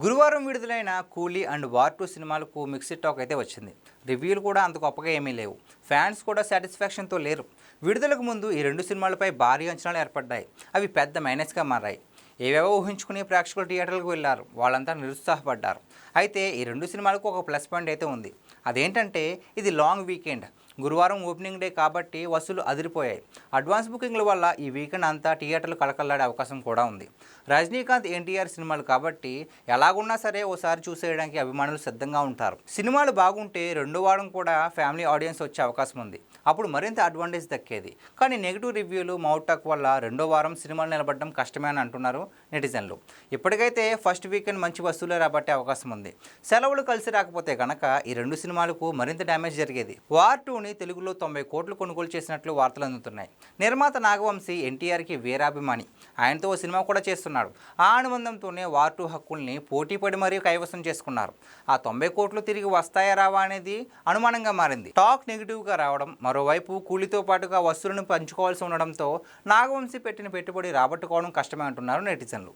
గురువారం విడుదలైన కూలీ అండ్ వార్ 2 సినిమాలకు మిక్స్డ్ టాక్ అయితే వచ్చింది. రివ్యూలు కూడా అంత గొప్పగా ఏమీ లేవు. ఫ్యాన్స్ కూడా సాటిస్ఫాక్షన్తో లేరు. విడుదలకు ముందు ఈ రెండు సినిమాలపై భారీ అంచనాలు ఏర్పడ్డాయి. అవి పెద్ద మైనస్గా మారాయి. ఏవేవో ఊహించుకుని ప్రేక్షకులు థియేటర్లకు వెళ్ళారు. వాళ్ళంతా నిరుత్సాహపడ్డారు. అయితే ఈ రెండు సినిమాలకు ఒక ప్లస్ పాయింట్ అయితే ఉంది. అదేంటంటే ఇది లాంగ్ వీకెండ్. గురువారం ఓపెనింగ్ డే కాబట్టి వసూలు అదిరిపోయాయి. అడ్వాన్స్ బుకింగ్ల వల్ల ఈ వీకెండ్ అంతా థియేటర్లు కళకళలాడే అవకాశం కూడా ఉంది. రజనీకాంత్, ఎన్టీఆర్ సినిమాలు కాబట్టి ఎలాగున్నా సరే ఓసారి చూసేయడానికి అభిమానులు సిద్ధంగా ఉంటారు. సినిమాలు బాగుంటే రెండో వారం కూడా ఫ్యామిలీ ఆడియన్స్ వచ్చే అవకాశం ఉంది. అప్పుడు మరింత అడ్వాంటేజ్ దక్కేది. కానీ నెగిటివ్ రివ్యూలు, మౌత్ టాక్ వల్ల రెండో వారం సినిమాలు నిలబడడం కష్టమే అని అంటున్నారు నెటిజన్లు. ఇప్పటికైతే ఫస్ట్ వీకెండ్ మంచి వసూలే రాబట్టే అవకాశం ఉంది. సెలవులు కలిసి రాకపోతే కనుక ఈ రెండు సినిమాలకు మరింత డ్యామేజ్ జరిగేది. వార్ 2ని తెలుగులో 90 కోట్లు కొనుగోలు చేసినట్లు వార్తలు అందుతున్నాయి. నిర్మాత నాగవంశీ ఎన్టీఆర్కి వీరాభిమాని. ఆయనతో ఓ సినిమా కూడా చేస్తున్నాడు. ఆ అనుబంధంతోనే వార్ 2 హక్కుల్ని పోటీపడి మరీ కైవసం చేసుకున్నారు. ఆ 90 కోట్లు తిరిగి వస్తాయా రావా అనేది అనుమానంగా మారింది. టాక్ నెగిటివ్గా రావడం, మరోవైపు కూలీతో పాటుగా వసూలను పంచుకోవాల్సి ఉండడంతో నాగవంశీ పెట్టిన పెట్టుబడి రాబట్టుకోవడం కష్టమే అంటున్నారు నెటిజన్లు.